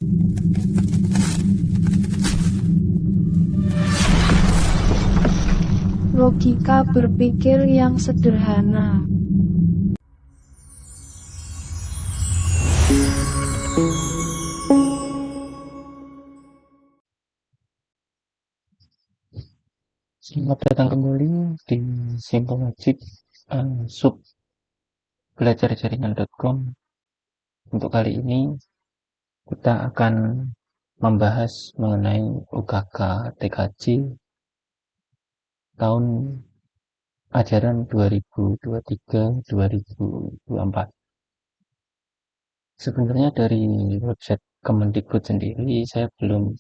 Logika berpikir yang sederhana. Selamat datang kembali di Simple Magic sub belajarjaringan.com. Untuk kali ini kita akan membahas mengenai UKK TKJ tahun ajaran 2023-2024. Sebenarnya dari website Kemendikbud sendiri saya belum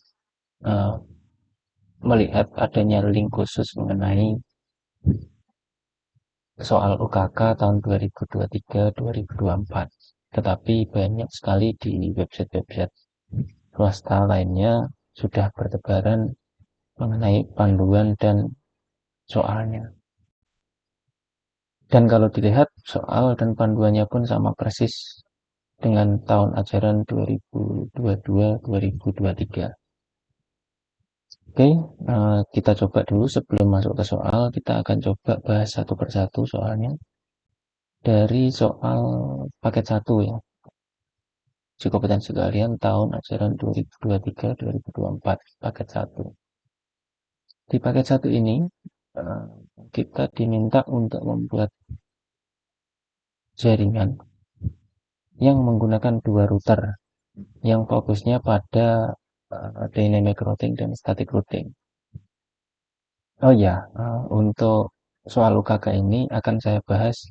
melihat adanya link khusus mengenai soal UKK tahun 2023-2024. Tetapi banyak sekali di website-website swasta lainnya sudah bertebaran mengenai panduan dan soalnya. Dan kalau dilihat soal dan panduannya pun sama persis dengan tahun ajaran 2022-2023. Oke, kita coba dulu sebelum masuk ke soal, kita akan coba bahas satu persatu soalnya. Dari soal paket 1 ya, kompetensi kalian tahun ajaran 2023-2024, paket 1. Di paket 1 ini, kita diminta untuk membuat jaringan yang menggunakan 2 router yang fokusnya pada dynamic routing dan static routing. Oh ya, untuk soal UKK ini akan saya bahas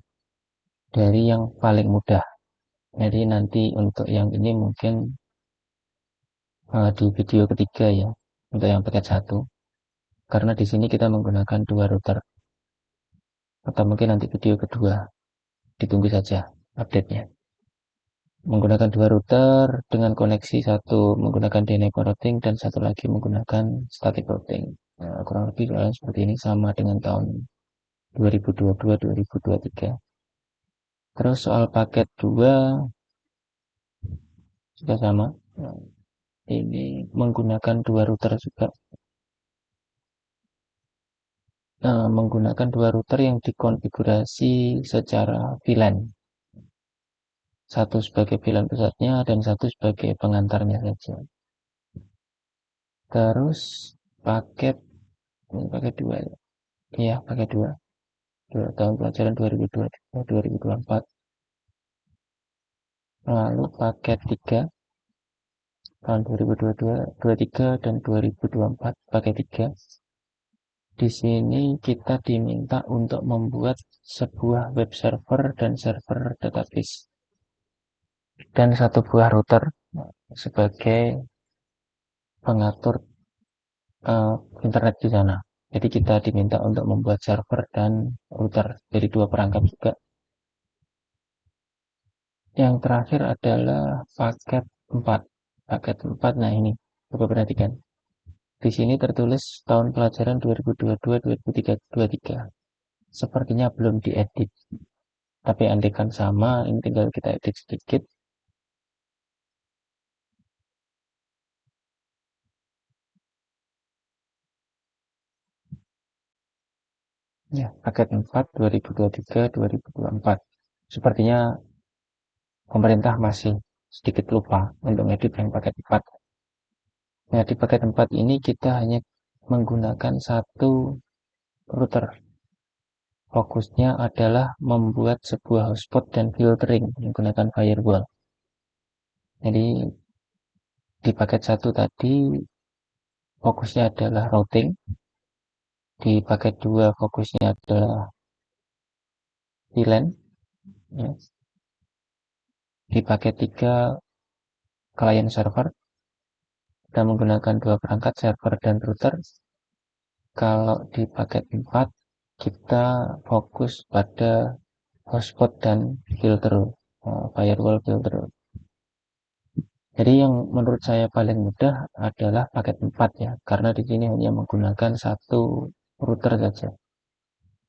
dari yang paling mudah. Jadi nanti untuk yang ini mungkin di video ketiga ya, untuk yang paket 1. Karena di sini kita menggunakan 2 router. Atau mungkin nanti video kedua. Ditunggu saja update-nya. Menggunakan 2 router dengan koneksi satu menggunakan dynamic routing dan satu lagi menggunakan static routing. Nah, kurang lebih seperti ini sama dengan tahun 2022-2023. Terus soal paket 2 juga sama. Nah, ini menggunakan 2 router juga. Menggunakan 2 router yang dikonfigurasi secara VLAN. Satu sebagai VLAN pusatnya dan satu sebagai pengantarnya saja. Terus paket 2 ya. Iya, paket 2. Tahun pelajaran 2023-2024. Lalu paket 3 tahun 2022-2023 dan 2024 paket 3. Di sini kita diminta untuk membuat sebuah web server dan server database dan satu buah router sebagai pengatur internet di sana. Jadi kita diminta untuk membuat server dan router dari 2 perangkat juga. Yang terakhir adalah paket 4. Paket 4, nah ini, coba perhatikan. Di sini tertulis tahun pelajaran 2022-2023. Sepertinya belum diedit. Tapi andaikan sama, ini tinggal kita edit sedikit. Ya, paket 4 2023-2024. Sepertinya pemerintah masih sedikit lupa untuk ngedit yang paket 4. Nah, di paket 4 ini kita hanya menggunakan satu router. Fokusnya adalah membuat sebuah hotspot dan filtering menggunakan firewall. Jadi di paket 1 tadi fokusnya adalah routing. Di paket 2 fokusnya adalah VLAN. Ya. Di paket 3 client server. Kita menggunakan 2 perangkat server dan router. Kalau di paket 4 kita fokus pada hotspot dan filter, firewall filter. Jadi yang menurut saya paling mudah adalah paket 4 ya, karena di sini hanya menggunakan satu router saja.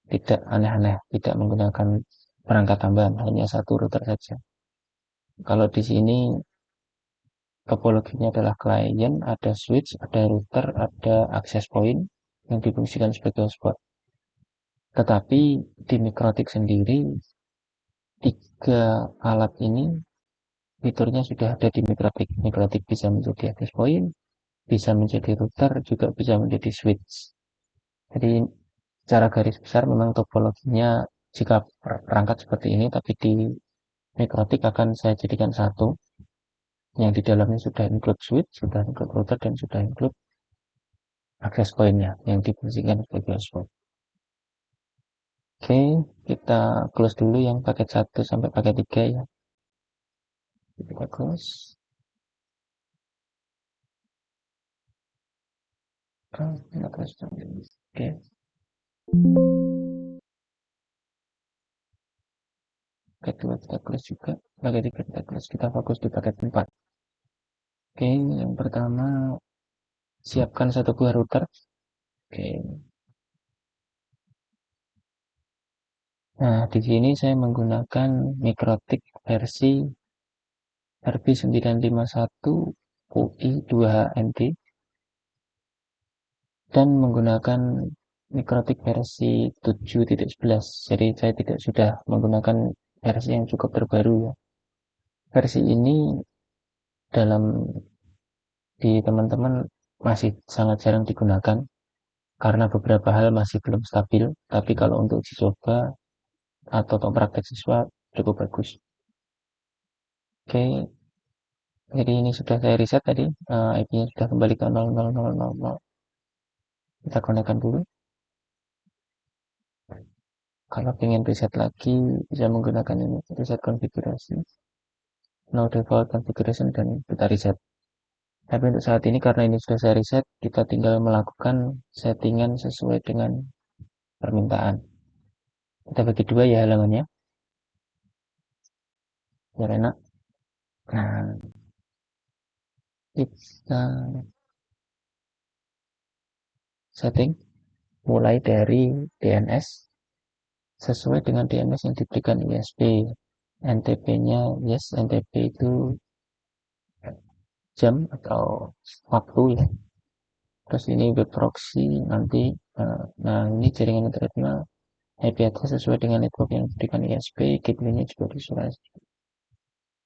Tidak aneh-aneh, tidak menggunakan perangkat tambahan, hanya satu router saja. Kalau di sini topologinya adalah client, ada switch, ada router, ada access point yang difungsikan sebagai hotspot. Tetapi di Mikrotik sendiri, tiga alat ini fiturnya sudah ada di Mikrotik. Mikrotik bisa menjadi access point, bisa menjadi router, juga bisa menjadi switch. Jadi secara garis besar memang topologinya jika perangkat seperti ini, tapi di Mikrotik akan saya jadikan satu, yang di dalamnya sudah include switch, sudah include router, dan sudah include access point-nya yang difungsikan sebagai hotspot. Oke, kita close dulu yang paket 1 sampai paket 3 ya. Kita close. Kita close. Oke. Paket 2 kita close juga. Paket 3 kita close. Kita fokus di paket 4. Oke, yang pertama siapkan satu buah router. Oke. Nah, di sini saya menggunakan Mikrotik versi RB951 UI 2HND dan menggunakan Mikrotik versi 7.11. Jadi saya tidak sudah menggunakan versi yang cukup terbaru ya. Versi ini dalam di teman-teman masih sangat jarang digunakan karena beberapa hal masih belum stabil. Tapi kalau untuk uji coba atau untuk praktek siswa cukup bagus. Oke, jadi ini sudah saya reset tadi, IP-nya sudah kembali ke 0000. Kita konekkan dulu. Kalau ingin reset lagi, bisa menggunakan ini, reset konfigurasi, no default configuration, dan kita reset. Tapi untuk saat ini, karena ini sudah saya reset, kita tinggal melakukan settingan sesuai dengan permintaan. Kita bagi dua ya halamannya, biar enak. Nah, kita setting mulai dari DNS sesuai dengan DNS yang diberikan ISP. NTP-nya, yes, NTP itu jam atau waktu ya. Terus ini web proxy nanti, nah ini jaringan internetnya IP address sesuai dengan network yang diberikan ISP, gateway-nya juga disurai.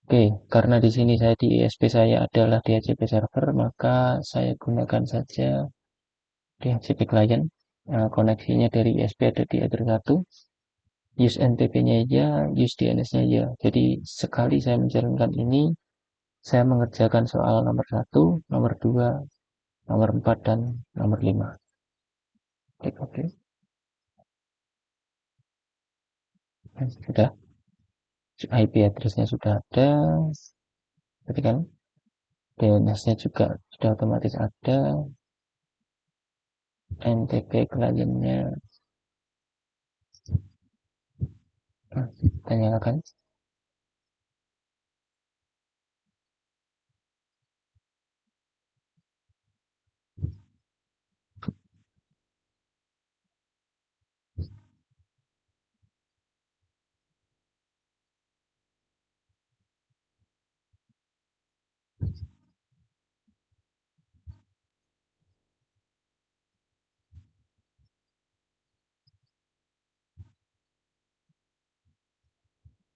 Oke, karena di sini saya di ISP saya adalah DHCP server, maka saya gunakan saja DHCP client. Nah, koneksinya dari ISP ada di address 1, use NTP-nya ya, use DNS-nya ya. Jadi sekali saya menjalankan ini, saya mengerjakan soal nomor 1, nomor 2, nomor 4, dan nomor 5. Klik OK. Sudah. IP address-nya sudah ada. Berarti kan DNS-nya juga sudah otomatis ada. NTP kliennya. Nah, kita nyalakan.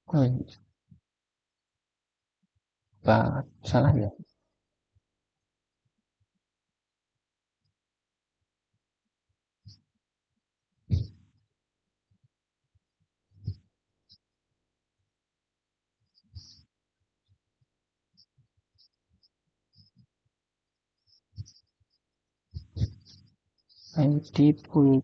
Oh, apa salah ya? id.ntp.org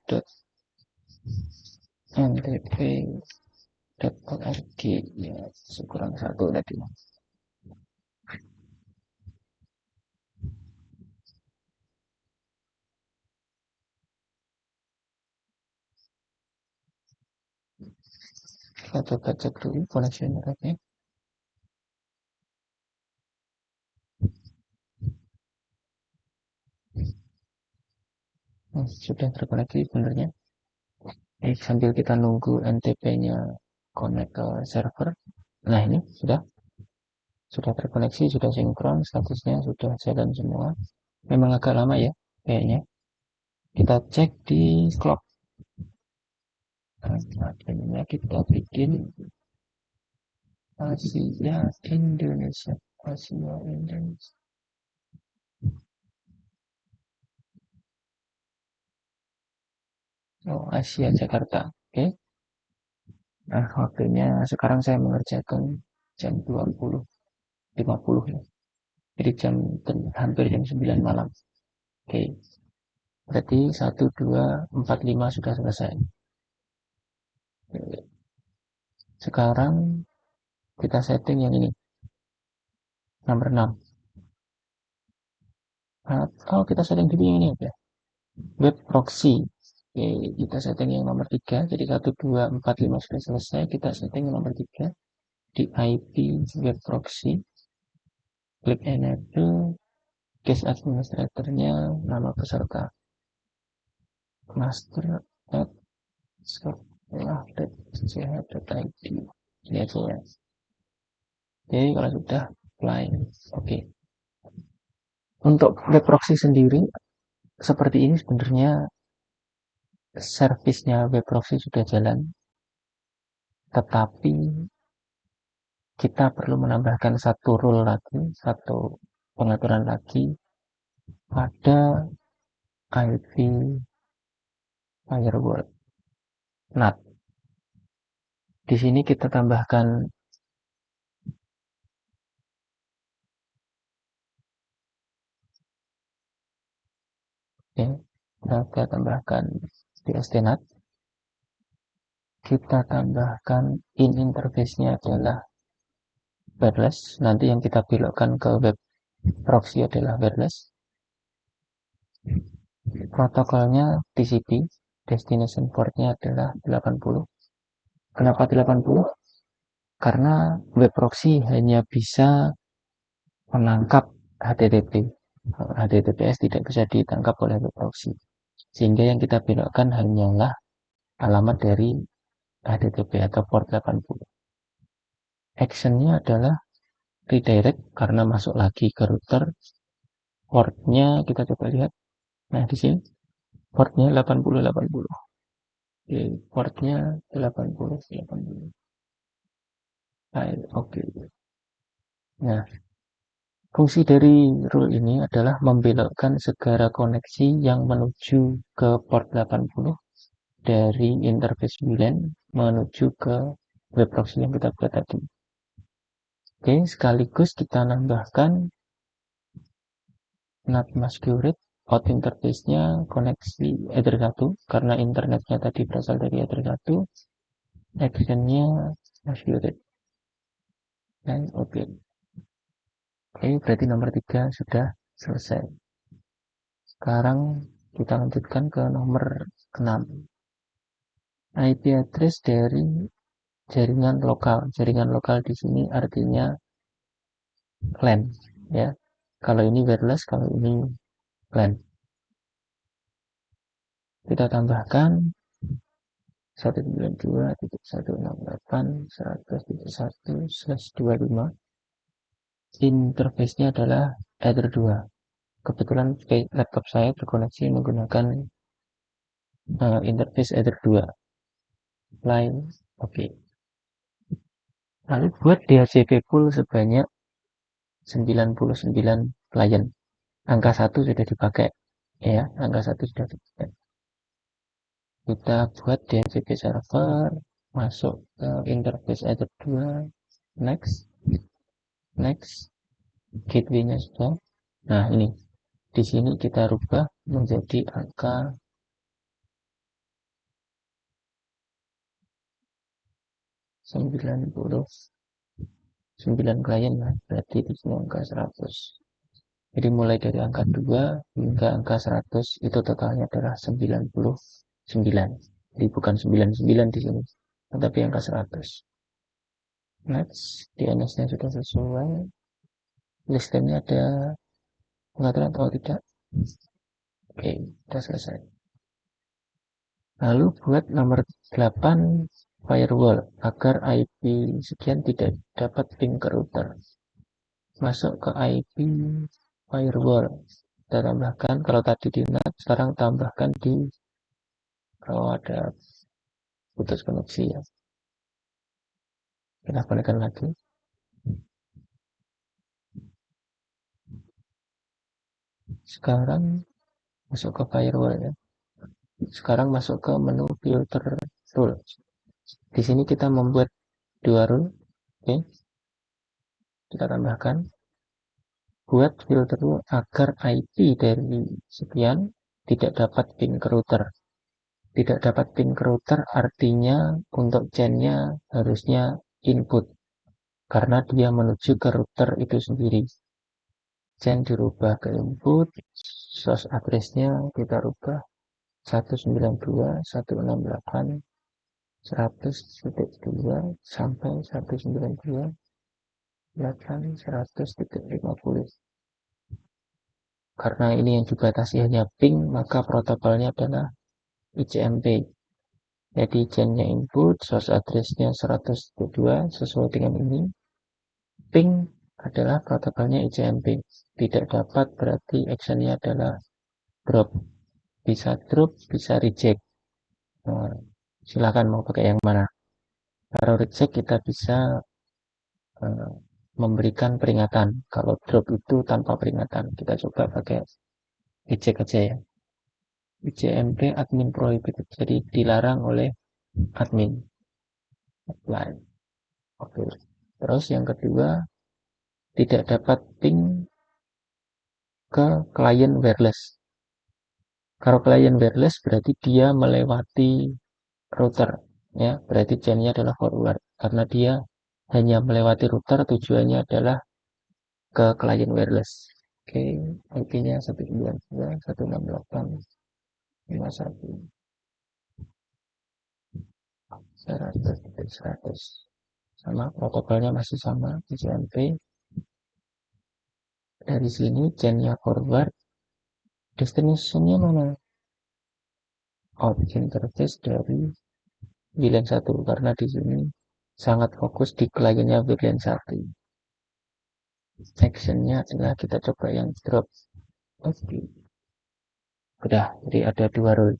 ya, kurang satu tadi. Kita coba cek dulu koneksinya tadi. Sudah terkoneksi sebenarnya. Sambil kita nunggu NTP-nya connect ke server. Nah ini sudah. Sudah terkoneksi, sudah sinkron, statusnya sudah jalan semua. Memang agak lama ya, kayaknya. Kita cek di clock. Akhirnya kita bikin Asia Indonesia. Asia Indonesia. Oh, Asia Jakarta. Oke. Nah, waktunya sekarang saya mengerjakan jam 20.50 ya. Jadi hampir jam 9 malam. Oke. Berarti 1, 2, 4, 5 sudah selesai. Oke. Sekarang kita setting yang ini. Nomor 6. Atau kita setting dulu yang ini aja. Web proxy. Oke, kita setting yang nomor 3. Jadi 1, 2, 4, 5 sudah selesai. Kita setting yang nomor 3. Di IP web proxy. Klik enable. Case administratornya nama peserta. Master at sekolah.ch.id. Ini aja ya. Oke, kalau sudah apply. Oke. Untuk web proxy sendiri seperti ini sebenarnya servisnya web proxy sudah jalan, tetapi kita perlu menambahkan satu rule lagi, satu pengaturan lagi pada IP firewall NAT. Di sini kita tambahkan kita tambahkan DST-NAT. Kita tambahkan in interface-nya adalah wireless. Nanti yang kita belokkan ke web proxy adalah wireless. Protokolnya TCP, destination port-nya adalah 80. Kenapa 80? Karena web proxy hanya bisa menangkap HTTP. HTTPS tidak bisa ditangkap oleh web proxy. Sehingga yang kita belokkan hanyalah alamat dari HTTP atau port 80. Actionnya adalah redirect karena masuk lagi ke router. Portnya kita coba lihat. Nah, di sini portnya 8080. Oke, portnya 8080. Oke. Nah, fungsi dari rule ini adalah membelokkan segala koneksi yang menuju ke port 80 dari interface VLAN menuju ke web proxy yang kita buat tadi. Oke, sekaligus kita nambahkan NAT masquerade out interface-nya koneksi Ether 1 karena internetnya tadi berasal dari Ether 1. Action-nya masquerade. Dan oke. Oke, berarti nomor 3 sudah selesai. Sekarang kita lanjutkan ke nomor 6. IP address dari jaringan lokal. Jaringan lokal di sini artinya LAN, ya. Kalau ini wireless, kalau ini LAN. Kita tambahkan 192.168.100.1/25. Interface-nya adalah Ether 2. Kebetulan laptop saya terkoneksi menggunakan interface Ether 2. Line, oke. Lalu buat DHCP pool sebanyak 99 client. Angka 1 sudah dipakai, ya. Angka 1 sudah dipakai. Kita buat DHCP server, masuk ke interface Ether 2, next, gateway-nya sudah. Nah, ini di sini kita rubah menjadi angka 99 klien ya, berarti di sini angka 100. Jadi mulai dari angka 2 hingga angka 100 itu totalnya adalah 99. Jadi bukan 99 di sini, tetapi angka 100. Next, DNS-nya sudah sesuai. Listingnya ada pengaturan atau tidak? Oke, sudah selesai. Lalu buat nomor 8 firewall agar IP sekian tidak dapat ping ke router. masuk ke IP firewall. Kita tambahkan, kalau tadi di NAT, sekarang tambahkan di, kalau ada putus koneksi ya. Kita konekkan lagi. Sekarang masuk ke firewall ya. Sekarang masuk ke menu filter rule. Di sini kita membuat dua rule. Oke. Kita tambahkan buat filter rule agar IP dari sekian tidak dapat ping ke router. Tidak dapat ping ke router artinya untuk chain-nya harusnya input karena dia menuju ke router itu sendiri. Chain dirubah ke input, source address-nya kita rubah 192.168.100.2 sampai 192.8.100.50. Karena ini yang dibatasi hanya ping, maka protokolnya adalah ICMP. Jadi chainnya input, source address-nya 100.2 sesuai dengan ini. Ping adalah protokolnya ICMP. Tidak dapat berarti actionnya adalah drop. Bisa drop, bisa reject. Nah, silakan mau pakai yang mana. Kalau reject kita bisa memberikan peringatan. Kalau drop itu tanpa peringatan. Kita coba pakai reject aja ya. ICMP admin prohibited. Jadi dilarang oleh admin. Apply. Oke. Terus yang kedua, tidak dapat ping ke klien wireless. Kalau klien wireless berarti dia melewati router, ya. Berarti chainnya adalah forward karena dia hanya melewati router, tujuannya adalah ke klien wireless. Oke, IP-nya 192.168.100.100. Sama protokolnya masih sama, ICMP. Dari sini chainnya forward, destination-nya mana? Out interface dari VLAN 1 karena di sini sangat fokus di kliennya VLAN 1. Actionnya adalah kita coba yang drop. Oke. Udah, jadi ada dua rule.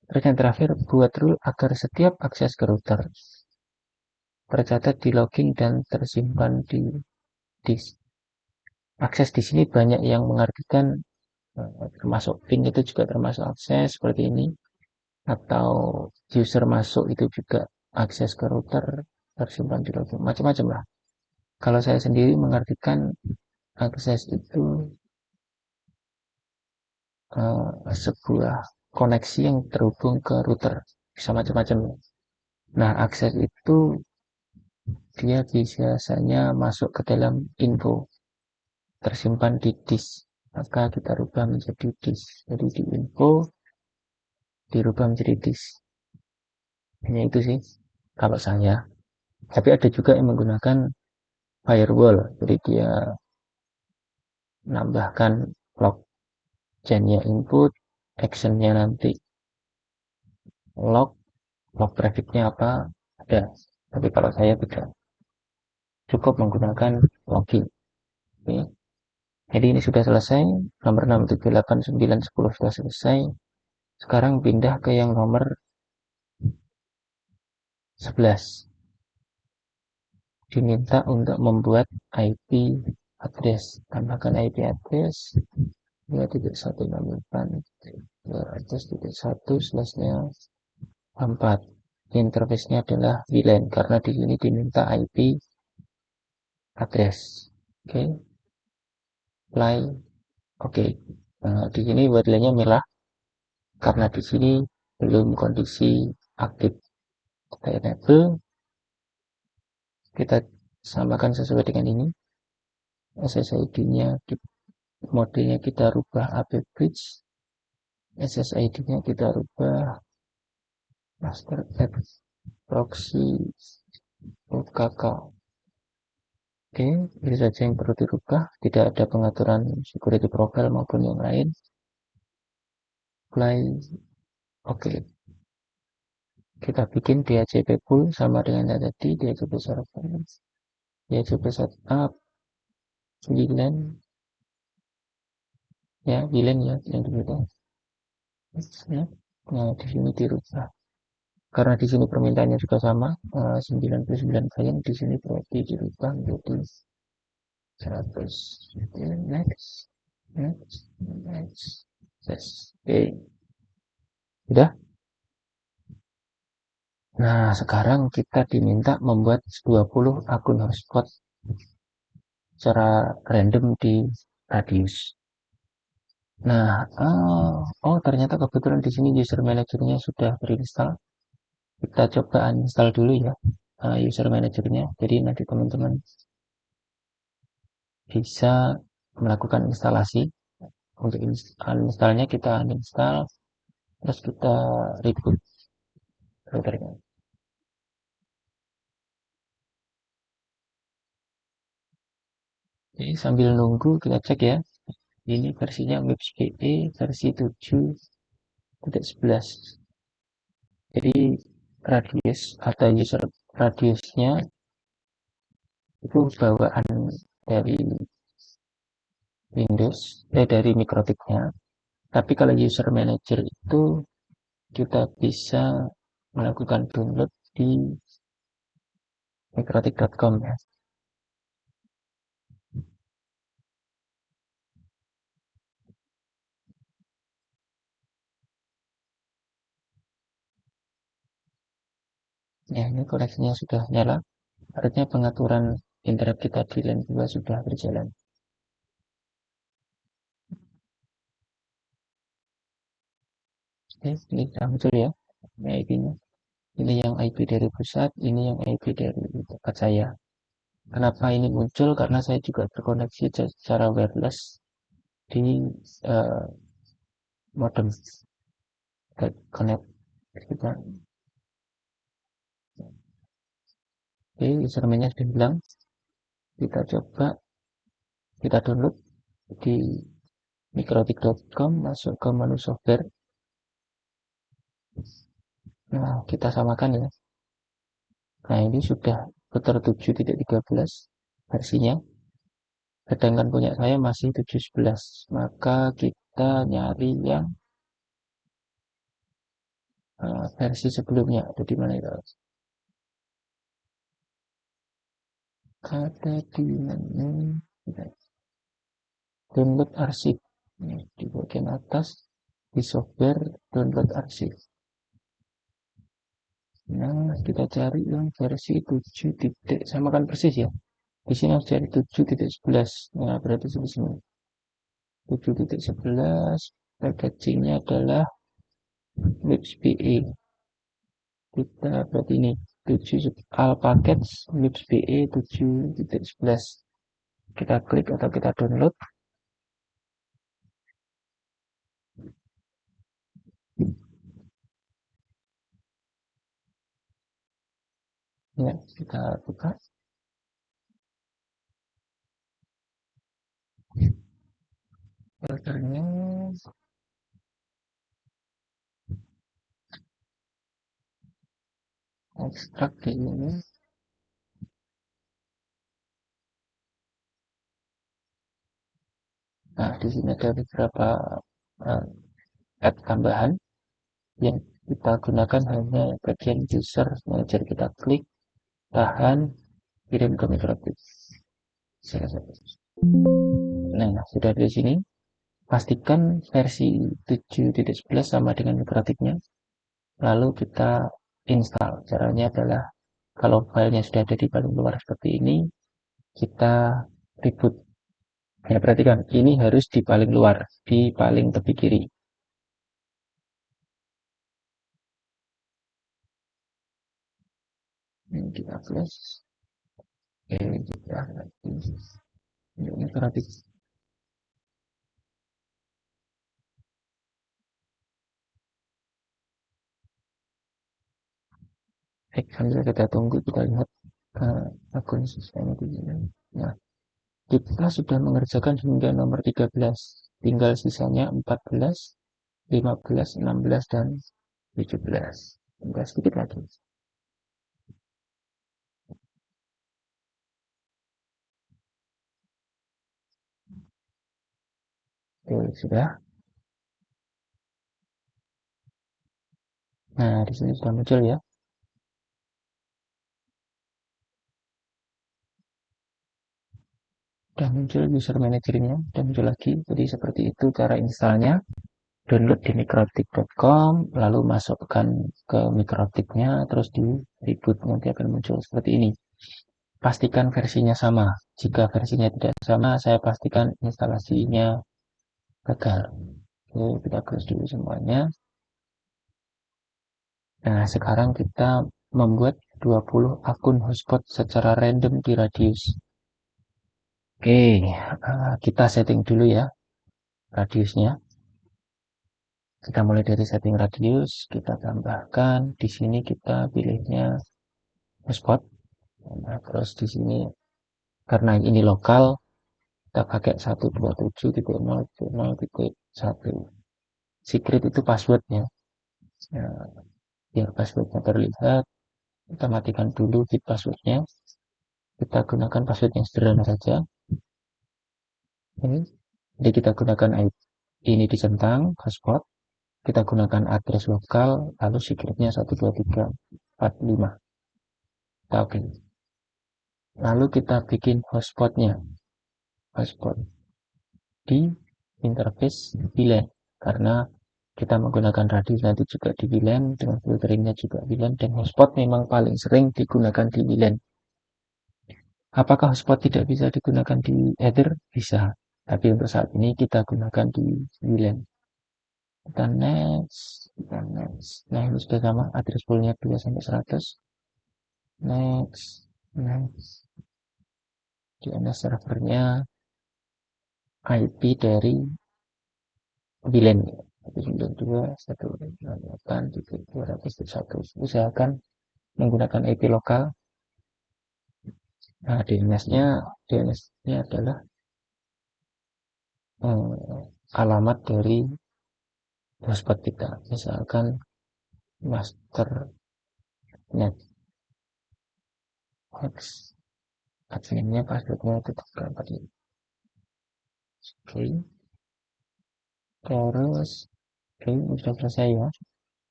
Terus yang terakhir, buat rule agar setiap akses ke router tercatat di logging dan tersimpan di disk. Akses di sini banyak yang mengartikan termasuk ping itu juga termasuk akses seperti ini, atau user masuk itu juga akses ke router tersimpan di logging, macam-macam lah. Kalau saya sendiri mengartikan akses itu sebuah koneksi yang terhubung ke router, bisa macam-macam. Nah, akses itu dia biasanya masuk ke dalam info, tersimpan di disk, maka kita rubah menjadi disk. Jadi di info dirubah menjadi disk. Hanya itu sih kalau saya. Tapi ada juga yang menggunakan firewall, jadi dia nambahkan log chainnya input, actionnya nanti log, log trafficnya apa ada. Tapi kalau saya tidak, cukup menggunakan login. Oke. Jadi ini sudah selesai, nomor 6, 7, 8, 9, 10 sudah selesai. Sekarang pindah ke yang nomor 11. Diminta untuk membuat IP address. Tambahkan IP address 2.168.200.1/4. Interface-nya adalah VLAN karena di sini diminta IP address. Oke. Apply. Oke. Nah, di sini WLAN-nya merah karena di sini belum kondisi aktif. Kita enable. Kita samakan sesuai dengan ini. SSID-nya, modenya kita rubah AP bridge. SSID-nya kita rubah master app proxy UKK. Oke, ini saja yang perlu dirubah. Tidak ada pengaturan security profile maupun yang lain. Apply. Oke. Kita bikin DHCP pool sama dengan yang tadi, DHCP server, DHCP setup, 9 ya, bilen ya yang dibeda. Ya. Nah, di sini dirubah. Karena di sini permintaannya juga sama, 99 bayang, di sini berarti dirubah menjadi 100. Next, next, next. Yes. Oke, udah. Nah, sekarang kita diminta membuat 20 akun hotspot secara random di radius. Nah, oh ternyata kebetulan di sini user manajernya sudah terinstall. Kita coba uninstall dulu ya, user manajernya. Jadi nanti teman-teman bisa melakukan instalasi. Untuk uninstallnya kita uninstall, terus kita reboot routernya. Jadi sambil nunggu kita cek ya. Ini versinya MIPS PE versi 7.11. Jadi radius atau user radiusnya itu bawaan dari Windows, dari mikrotiknya. Tapi kalau user manager itu kita bisa melakukan download di mikrotik.com ya. Ya, ini koneksinya sudah nyala. Artinya pengaturan internet kita di LAN 2 sudah berjalan. Oke, ini sudah muncul ya. Ini IP-nya. Ini yang IP dari pusat, ini yang IP dari tempat saya. Kenapa ini muncul? Karena saya juga terkoneksi secara wireless di uh, modem connect kita. Oke, username-nya sudah hilang. Kita coba, kita download di mikrotik.com, masuk ke menu software. Nah, kita samakan ya. Nah, ini sudah router 7.13 versinya. Sedangkan punya saya masih 7.11. Maka kita nyari yang versi sebelumnya. Ada di mana itu? Ada di mana? Download arsip. Di bagian atas, di software download arsip. Nah, kita cari yang versi 7 titik, sama kan persis ya. Di sini harus cari 7.11. Nah, berarti di sini 7.11. Packagingnya adalah MIPS PE. Kita berarti ini 7 all package MIPS PE 7.11. Kita klik atau kita download. Ya, kita buka. Filternya ekstrak kayak ini. Nah, di sini ada beberapa uh, add tambahan yang kita gunakan hanya bagian user manager. Kita klik, tahan, kirim ke mikrotik. Nah, sudah di sini. Pastikan versi 7.11 sama dengan mikrotiknya. Lalu kita install. Caranya adalah kalau filenya sudah ada di paling luar seperti ini, kita reboot. Ya, perhatikan, ini harus di paling luar, di paling tepi kiri. Ini kita flash. Oke, kita ini mikrotik. Sambil kita tunggu, kita lihat akun sistemnya di sini. Nah, kita sudah mengerjakan hingga nomor 13. Tinggal sisanya 14, 15, 16, dan 17. Tinggal sedikit lagi. Oke, sudah. Nah, di sini sudah muncul ya. Sudah muncul user manajernya, sudah muncul lagi. Jadi seperti itu cara installnya. Download di microtik.com, lalu masukkan ke microtiknya, terus di reboot, nanti akan muncul seperti ini. Pastikan versinya sama. Jika versinya tidak sama, saya pastikan instalasinya gagal. Oke, kita close dulu semuanya. Nah, sekarang kita membuat 20 akun hotspot secara random di Radius. Oke, kita setting dulu ya radiusnya. Kita mulai dari setting radius, kita tambahkan. Di sini kita pilihnya hotspot. Nah, terus di sini karena ini lokal, kita pakai 127.0.0.1. Secret itu passwordnya. Nah, biar passwordnya terlihat, kita matikan dulu bit passwordnya. Kita gunakan password yang sederhana saja. Ini, jadi kita gunakan ID ini dicentang hotspot. Kita gunakan address lokal, lalu secretnya 12345. Kita oke. Lalu kita bikin hotspotnya. Hotspot di interface VLAN. Karena kita menggunakan radius nanti juga di VLAN, dengan filteringnya juga VLAN, dan hotspot memang paling sering digunakan di VLAN. Apakah hotspot tidak bisa digunakan di Ether? Bisa. Tapi untuk saat ini kita gunakan di VLAN. Kita next. Nah, ini sudah sama, address poolnya 2-100. Next. DNS servernya IP dari VLAN. 192.168.200.1. Usahakan menggunakan IP lokal. Nah, DNS-nya adalah alamat dari hotspot kita. Misalkan masternet. Adminnya passwordnya tetap dapat ini. Oke. Terus, oke, sudah selesai ya.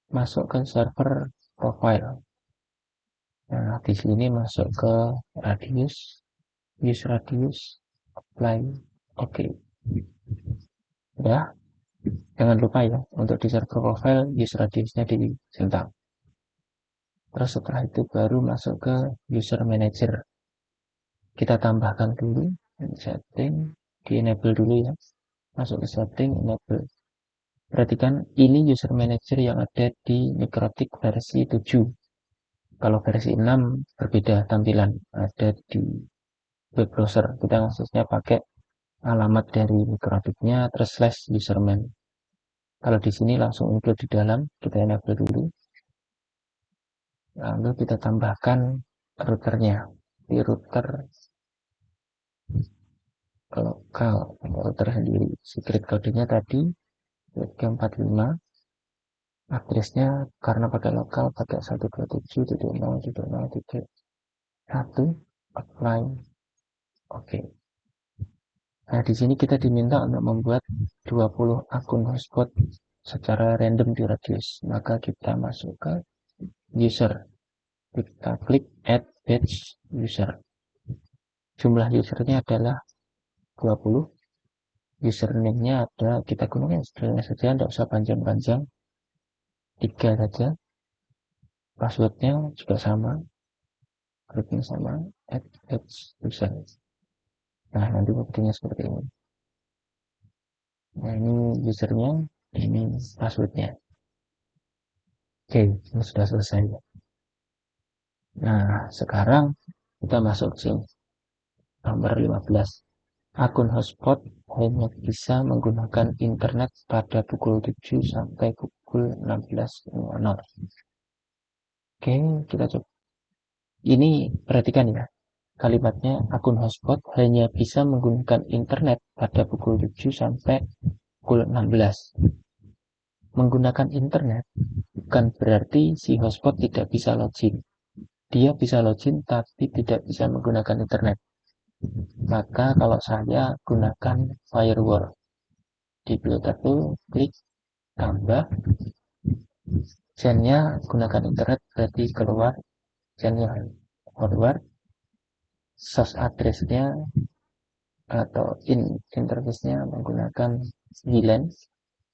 Masuk ke server profile. Nah, di sini masuk ke radius, use radius, apply, oke. Udah, jangan lupa ya, untuk di server profile, use radiusnya dicentang. Terus setelah itu baru masuk ke user manager. Kita tambahkan dulu, setting, di enable dulu ya. Masuk ke setting, enable. Perhatikan, ini user manager yang ada di Microtik versi 7. Kalau versi 6 berbeda tampilan, ada di web browser. Kita khususnya pakai alamat dari Microtiknya terus slash userman. Kalau di sini langsung include di dalam, kita enable dulu. Lalu kita tambahkan routernya. Di router lokal, router sendiri. Secret code-nya tadi 345. Addressnya karena pakai lokal pakai 127.0.0.1. Apply. Oke. Nah, di sini kita diminta untuk membuat 20 akun hotspot secara random di radius. Maka kita masuk ke user. Kita klik add batch user. Jumlah usernya adalah 20. Username-nya ada, kita gunakan sederhana saja, tidak usah panjang-panjang. 3 saja. Passwordnya juga sama. Grupnya sama. Add batch user. Nah, nanti buktinya seperti ini. Nah, ini usernya, ini passwordnya. Oke, ini sudah selesai. Nah, sekarang kita masuk sini. Nomor 15. Akun hotspot hanya bisa menggunakan internet pada pukul 7 sampai pukul 16.00. Oke, kita coba. Ini perhatikan ya. Kalimatnya akun hotspot hanya bisa menggunakan internet pada pukul 7 sampai pukul 16. Menggunakan internet bukan berarti si hotspot tidak bisa login. Dia bisa login tapi tidak bisa menggunakan internet. Maka kalau saya gunakan firewall. Di pilot 1 klik tambah, chainnya gunakan internet, berarti keluar chainnya forward, source address-nya atau interface-nya menggunakan VLAN,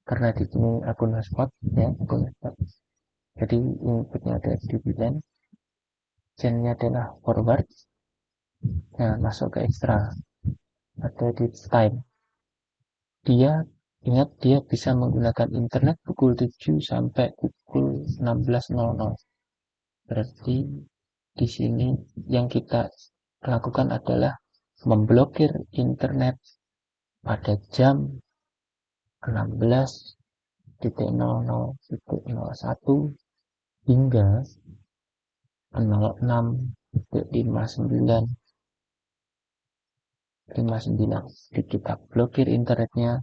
karena di sini akun hotspot ya, akun hotspot. Jadi inputnya ada di VLAN, chainnya adalah forward. Nah, masuk ke extra atau di time. Dia ingat, dia bisa menggunakan internet pukul 7 sampai pukul 16.00. Berarti di sini yang kita lakukan adalah memblokir internet pada jam 16.00.01 hingga 06.59. Jadi kita blokir internetnya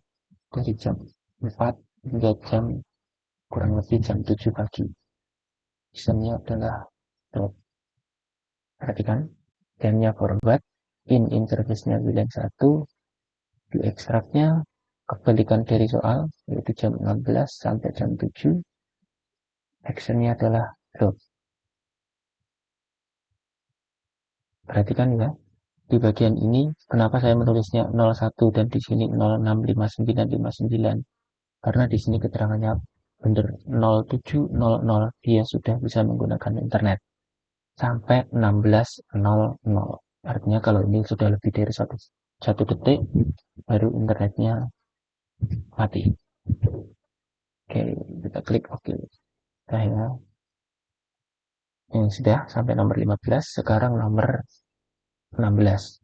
dari jam 4 hingga kurang lebih jam 7 pagi. Sistemnya adalah drop. Perhatikan, jamnya forward, interface-nya WLAN 1, di ekstraknya kebalikan dari soal, yaitu jam 16 sampai jam 7. Actionnya adalah drop. Perhatikan ya, di bagian ini kenapa saya menulisnya 01 dan di sini 065959, karena di sini keterangannya benar 0700 dia sudah bisa menggunakan internet sampai 16.00. Artinya kalau ini sudah lebih dari satu detik baru internetnya mati. Oke, kita klik oke. Saya sudah sampai nomor 15. Sekarang nomor 16.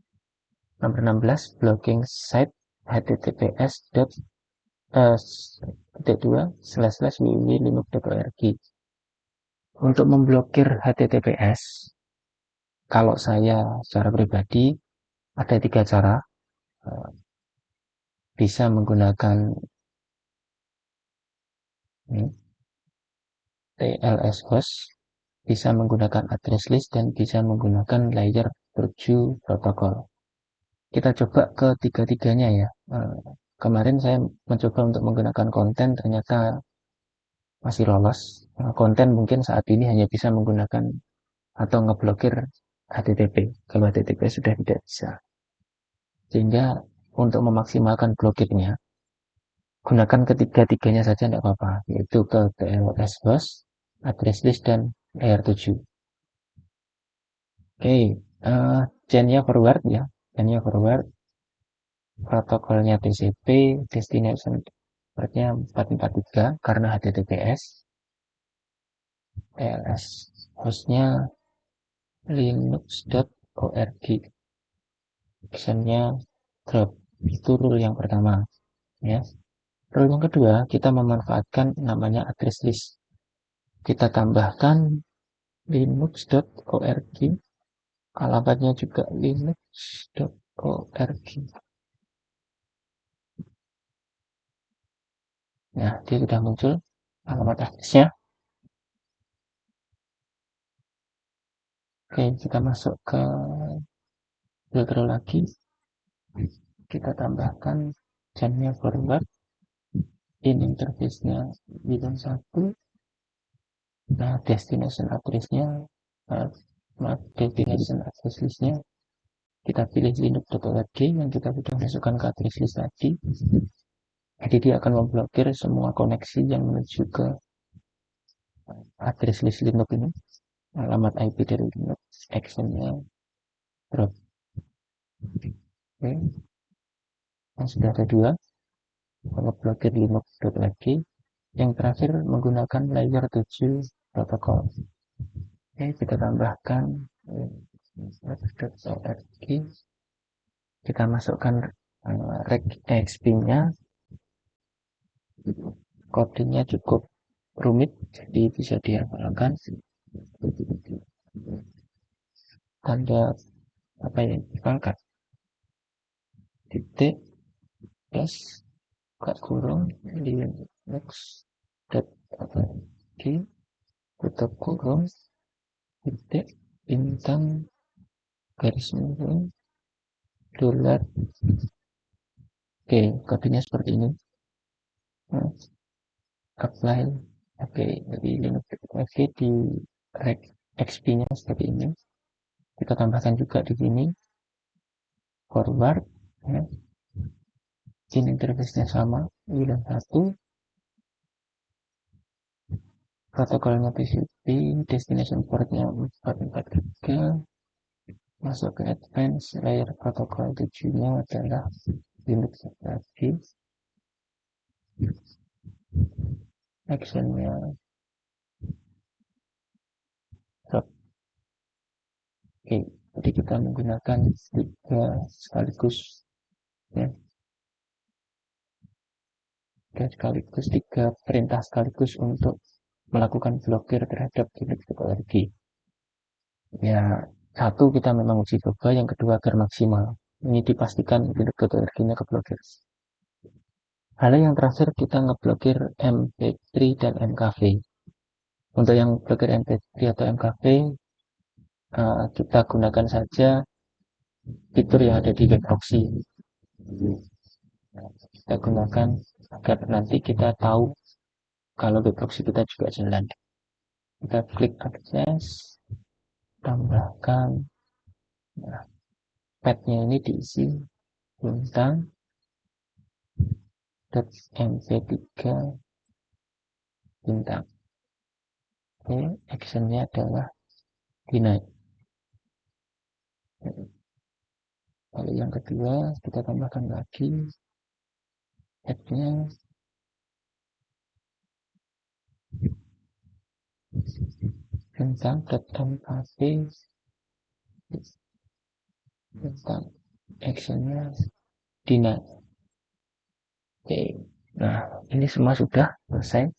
Nomor 16, blocking site https www.linux.org. Untuk memblokir https, kalau saya secara pribadi ada 3 cara. Bisa menggunakan TLS host, bisa menggunakan address list, dan bisa menggunakan layer 7 protokol. Kita coba ketiga-tiganya ya. Kemarin saya mencoba untuk menggunakan konten, ternyata masih lolos. Konten mungkin saat ini hanya bisa menggunakan atau ngeblokir HTTP. Kalau HTTP sudah tidak bisa. Sehingga untuk memaksimalkan blokirnya, gunakan ketiga-tiganya saja tidak apa-apa, yaitu ke TLS host, address list, dan layer 7. Oke, chainnya forward ya. Chainnya forward, protokolnya TCP, destination portnya 443 karena HTTPS. TLS hostnya linux.org. Actionnya drop. Itu rule yang pertama ya. Rule yang kedua, kita memanfaatkan namanya address list. Kita tambahkan linux.org, alamatnya juga linux.org. Nah, dia sudah muncul alamat addressnya. Oke, kita masuk ke filter lagi. Kita tambahkan chainnya forward, interface-nya bidang 1. Nah, destination address-nya, destination address list-nya kita pilih linux.org yang kita sudah masukkan ke address list tadi. Jadi dia akan memblokir semua koneksi yang menuju ke address list Linux ini. Alamat IP dari Linux, actionnya drop. Oke, yang sudah ada 2, memblokir linux.org. Yang terakhir menggunakan layer 7 protokol. Oke, kita tambahkan linux.org. Kita masukkan regexp-nya. Kodenya cukup rumit, jadi bisa dihafalkan. Tanda apa ya, dihafalkan. Titik plus kurung linux.org tutup kurung titik bintang garis miring $. Oke, kodenya seperti ini. Nah, apply. Oke, jadi limit FG di XP-nya seperti ini. Kita tambahkan juga di sini forward. Ya. Ini interface-nya sama, bilang 1, protokolnya TCP, destination port-nya 443, masuk ke advance, layer protokol 7-nya adalah Linux tadi, action-nya drop. Oke, jadi kita menggunakan 3 sekaligus, ya, 3 perintah sekaligus untuk melakukan blokir terhadap Linux topologi. Ya, satu kita memang uji coba, yang kedua agar maksimal. Ini dipastikan Linux topologinya keblokir. Hal yang terakhir kita ngeblokir MP3 dan MKV. Untuk yang blokir MP3 atau MKV, kita gunakan saja fitur yang ada di web proxy. Kita gunakan agar nanti kita tahu kalau web proxy kita juga jalan. Kita klik akses, tambahkan, nah, path-nya ini diisi bintang .mp3 bintang. Oke, actionnya adalah deny. Lalu yang kedua kita tambahkan lagi path-nya bintang .mkv bintang, actionnya deny. Oke, nah ini semua sudah selesai.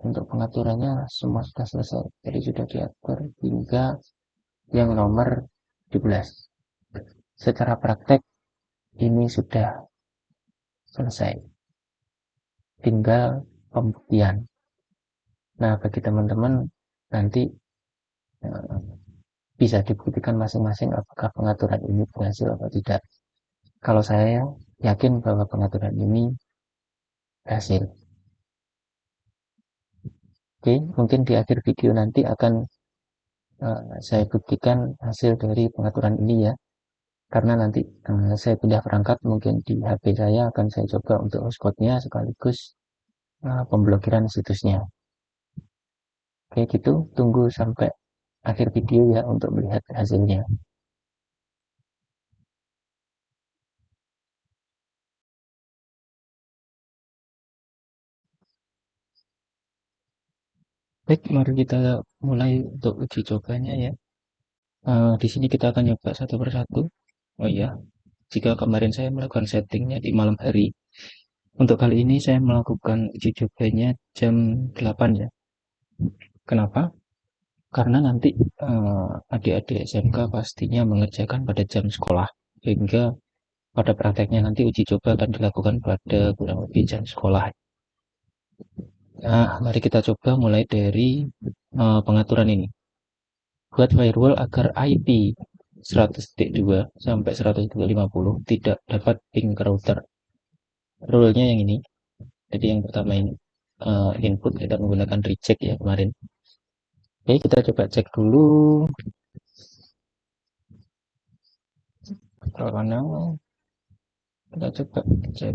Untuk pengaturannya semua sudah selesai. Jadi sudah diatur hingga yang nomor 17. Secara praktek ini sudah selesai. Tinggal pembuktian. Nah, bagi teman-teman nanti bisa dibuktikan masing-masing apakah pengaturan ini berhasil atau tidak. Kalau saya yakin bahwa pengaturan ini berhasil. Oke, mungkin di akhir video nanti akan saya buktikan hasil dari pengaturan ini ya. Karena nanti saya pindah perangkat, mungkin di HP saya akan saya coba untuk hotspotnya sekaligus pemblokiran situsnya. Oke gitu, tunggu sampai akhir video ya untuk melihat hasilnya. Baik, mari kita mulai untuk uji cobanya ya. Di sini kita akan coba satu persatu. Oh iya, jika kemarin saya melakukan settingnya di malam hari, untuk kali ini saya melakukan uji cobanya jam 8 ya. Kenapa? Karena nanti adik-adik SMK pastinya mengerjakan pada jam sekolah, sehingga pada prakteknya nanti uji coba akan dilakukan pada kurang lebih jam sekolah. Nah, mari kita coba mulai dari pengaturan ini. Buat firewall agar IP 100.2 sampai 150 tidak dapat ping ke router. Rule-nya yang ini. Jadi yang pertama ini input kita menggunakan reject ya kemarin. Oke, kita coba cek dulu. Kalau kita coba cek.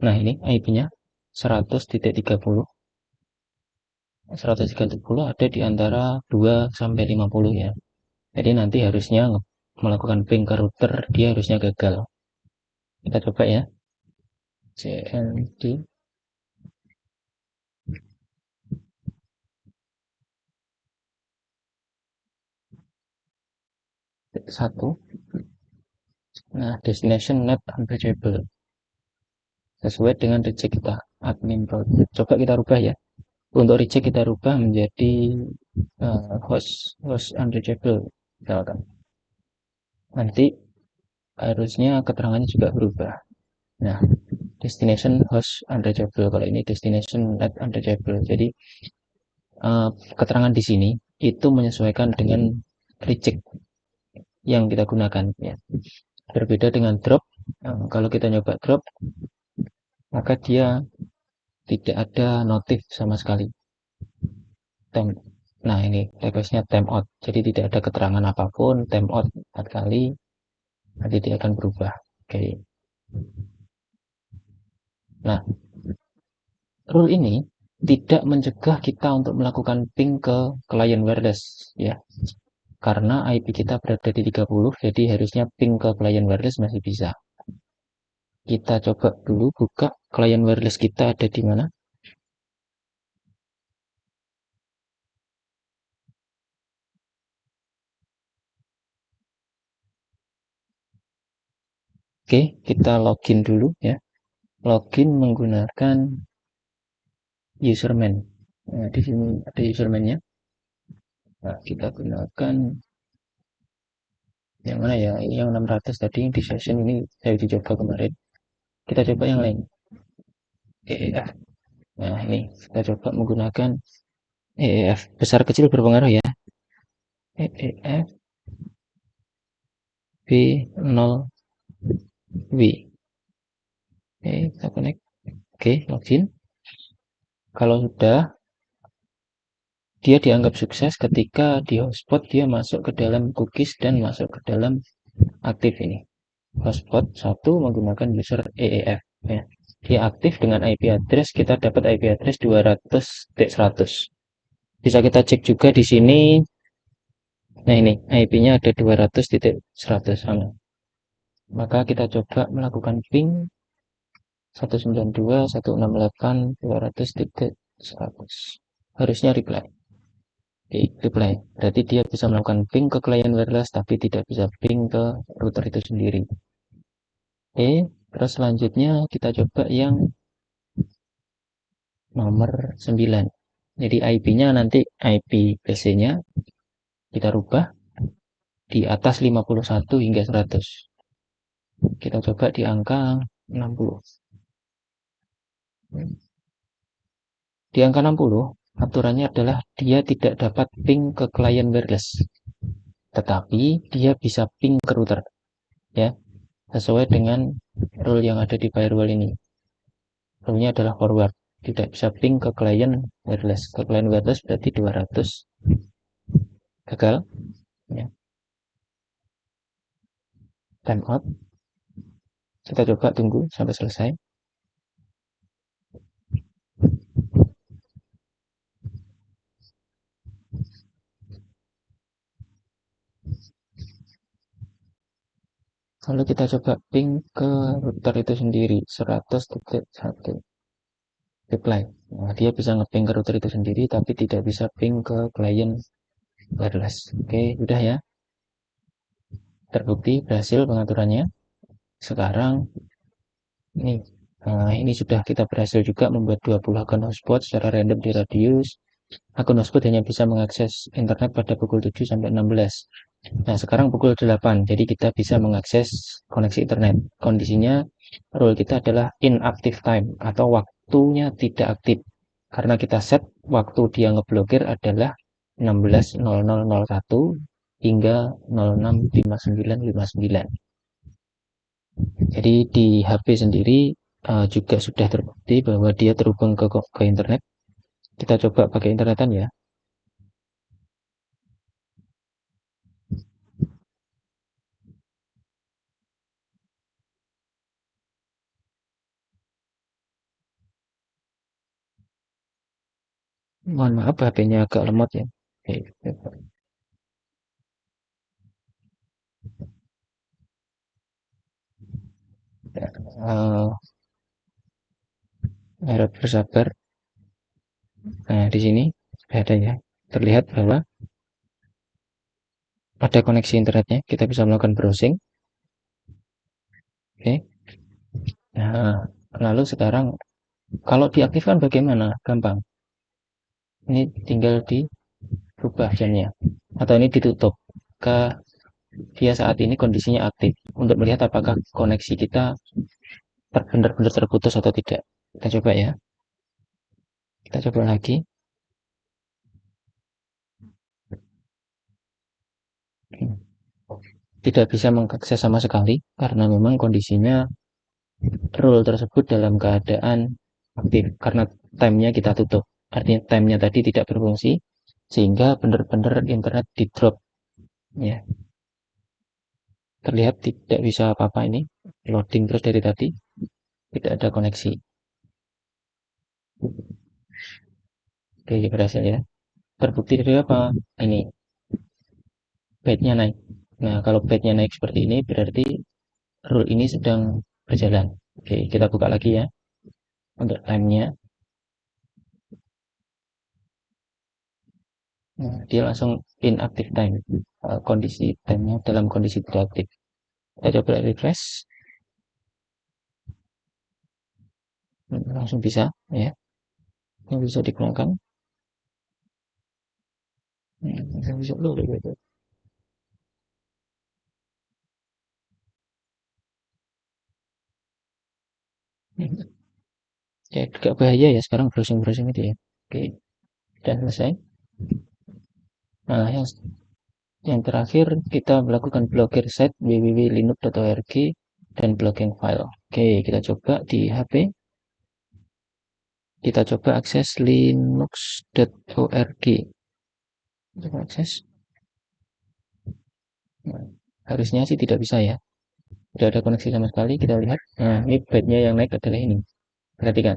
Nah, ini IP-nya 100.30. 130 ada di antara 2 sampai 50 ya. Jadi nanti harusnya melakukan ping ke router, dia harusnya gagal. Kita coba ya. CND 1. Nah, destination net unreachable. Sesuai dengan reject kita, admin project. Coba kita rubah ya. Untuk reject kita rubah menjadi host unreachable. Misalkan. Nanti harusnya keterangannya juga berubah. Nah, destination host unreachable. Kalau ini destination net unreachable. Jadi keterangan di sini itu menyesuaikan dengan reject yang kita gunakan ya. Berbeda dengan drop Nah, kalau kita nyoba drop, maka dia tidak ada notif sama sekali. Time. Nah, ini requestnya timeout. Jadi tidak ada keterangan apapun, timeout 4 kali, nanti dia akan berubah. Oke. Nah, rule ini tidak mencegah kita untuk melakukan ping ke klien wireless, ya. Karena IP kita berada di 30, jadi harusnya ping ke klien wireless masih bisa. Kita coba dulu buka klien wireless kita ada di mana. Oke, kita login dulu ya. Login menggunakan username. Nah, di sini ada username-nya. Nah, kita gunakan yang mana ya? Ini yang 600 tadi di session ini saya dicoba kemarin. Kita coba yang lain. EEF. Nah, ini kita coba menggunakan EEF. Besar kecil berpengaruh ya. EEF B0W. Oke, kita connect. Oke, login. Kalau sudah, dia dianggap sukses ketika di hotspot dia masuk ke dalam cookies dan masuk ke dalam aktif ini. Hotspot 1 menggunakan user EEF. Ya. Dia aktif dengan IP address, kita dapat IP address 200.100. Bisa kita cek juga di sini. Nah ini IP-nya ada 200.100 sama. Maka kita coba melakukan ping 192.168.200.100. Harusnya reply. Oke, reply. Berarti dia bisa melakukan ping ke klien wireless tapi tidak bisa ping ke router itu sendiri. Oke, terus selanjutnya kita coba yang nomor 9. Jadi IP-nya nanti IP PC-nya kita rubah di atas 51 hingga 100. Kita coba di angka 60. Di angka 60, aturannya adalah dia tidak dapat ping ke klien wireless. Tetapi dia bisa ping ke router. Ya, sesuai dengan rule yang ada di firewall ini. Rule-nya adalah forward. Tidak bisa ping ke klien wireless. Ke klien wireless berarti 200. Gagal. Ya. Time out. Kita coba tunggu sampai selesai. Kalau kita coba ping ke router itu sendiri 100.1 reply. Nah, dia bisa ngeping ke router itu sendiri tapi tidak bisa ping ke klien wireless. Oke, udah ya. Terbukti berhasil pengaturannya. Sekarang ini sudah kita berhasil juga membuat 20 akun hotspot secara random di radius. Akun hotspot hanya bisa mengakses internet pada pukul 7 sampai 16. Nah, sekarang pukul 8, jadi kita bisa mengakses koneksi internet. Kondisinya, rule kita adalah inactive time atau waktunya tidak aktif. Karena kita set waktu dia ngeblokir adalah 16.0001 hingga 06.59.59. Jadi di HP sendiri juga sudah terbukti bahwa dia terhubung ke internet. Kita coba pakai internetan ya. Mohon maaf HP-nya agak lemot ya. Oke, uh, harap bersabar. Nah, di sini ada ya. Terlihat bahwa ada koneksi internetnya. Kita bisa melakukan browsing. Oke. Nah, lalu sekarang kalau diaktifkan bagaimana? Gampang. Ini tinggal dirubah jamnya. Atau ini ditutup ke dia saat ini kondisinya aktif untuk melihat apakah koneksi kita benar-benar terputus atau tidak. Kita coba ya. Kita coba lagi. tidak bisa mengakses sama sekali karena memang kondisinya rule tersebut dalam keadaan aktif karena time-nya kita tutup. Artinya time-nya tadi tidak berfungsi sehingga benar-benar internet di drop ya. Terlihat tidak bisa apa-apa ini, loading terus dari tadi, tidak ada koneksi. Oke, berhasil ya. Terbukti dari apa? Ini bed-nya naik. Nah, kalau bed-nya naik seperti ini berarti rule ini sedang berjalan. Oke, kita buka lagi ya untuk time-nya. Nah, dia langsung inactive time. Kondisi time-nya dalam kondisi tidak aktif. Kita coba refresh. Langsung bisa ya. Ini bisa digunakan. Langsung bisa loh gitu. Ya, agak bahaya ya sekarang browsing-browsing itu ya. Oke, sudah selesai. Nah, yang terakhir kita melakukan blokir site www.linux.org dan blocking file. Oke, kita coba di HP. Kita coba akses linux.org. Coba akses. Nah, harusnya sih tidak bisa ya. Tidak ada koneksi sama sekali. Kita lihat. Nah, ini bednya yang naik adalah ini. Perhatikan.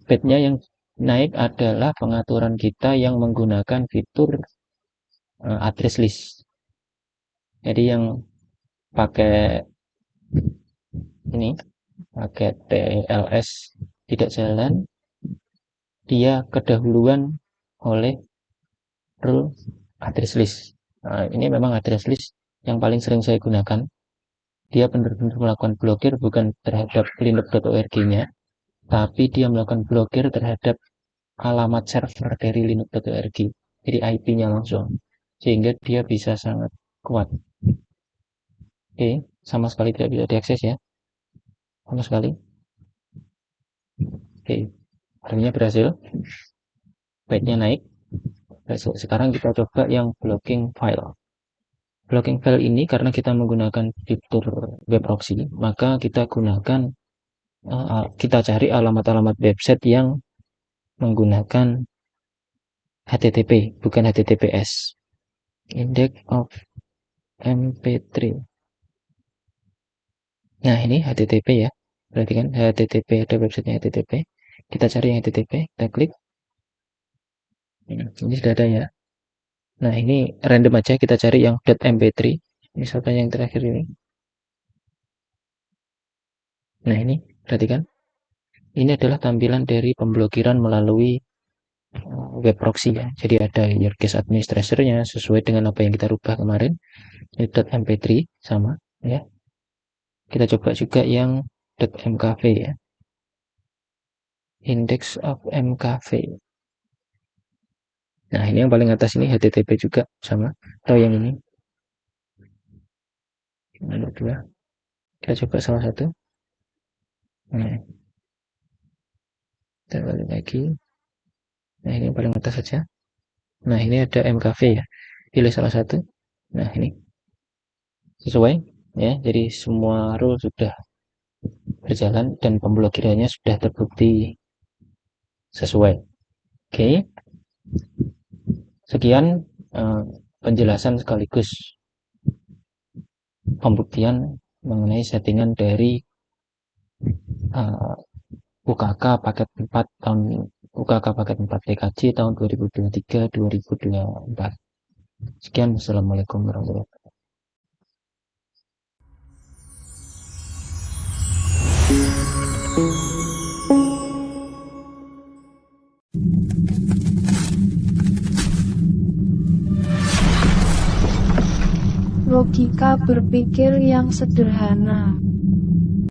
Bednya yang naik adalah pengaturan kita yang menggunakan fitur address list. Jadi yang pakai ini, pakai TLS tidak jalan, dia kedahuluan oleh rule address list. Nah, ini memang address list yang paling sering saya gunakan. Dia benar-benar melakukan blokir bukan terhadap linux.org-nya, tapi dia melakukan blokir terhadap alamat server dari linux.org. Jadi IP-nya langsung. Sehingga dia bisa sangat kuat. Oke, sama sekali tidak bisa diakses ya. Sama sekali. Oke, artinya berhasil. Byte-nya naik. Sekarang kita coba yang blocking file. Blocking file ini karena kita menggunakan fitur web proxy, maka kita gunakan kita cari alamat-alamat website yang menggunakan HTTP, bukan HTTPS. Index of MP3. Nah, ini HTTP ya. Berarti kan HTTP, ada websitenya HTTP. Kita cari yang HTTP, kita klik. Ini sudah ada ya. Nah, ini random aja, kita cari yang .mp3. Misalkan yang terakhir ini. Nah, ini perhatikan. Ini adalah tampilan dari pemblokiran melalui web proxy ya. Jadi ada your case administrator-nya sesuai dengan apa yang kita rubah kemarin. Ini .mp3 sama ya. Kita coba juga yang .mkv ya. Index of mkv. Nah, ini yang paling atas ini HTTP juga sama. Atau yang ini. Ada dua. Kita coba salah satu. Nah, kita balik lagi. Nah, ini yang paling atas saja. Nah, ini ada mkv ya. Pilih salah satu. Nah, ini sesuai ya. Jadi semua rule sudah berjalan dan pemblokirannya sudah terbukti sesuai. Oke. Sekian penjelasan sekaligus pembuktian mengenai settingan dari UKK paket 4 tahun UKK paket 4 PKJ tahun 2023-2024. Sekian, Assalamualaikum warahmatullahi wabarakatuh. Logika berpikir yang sederhana.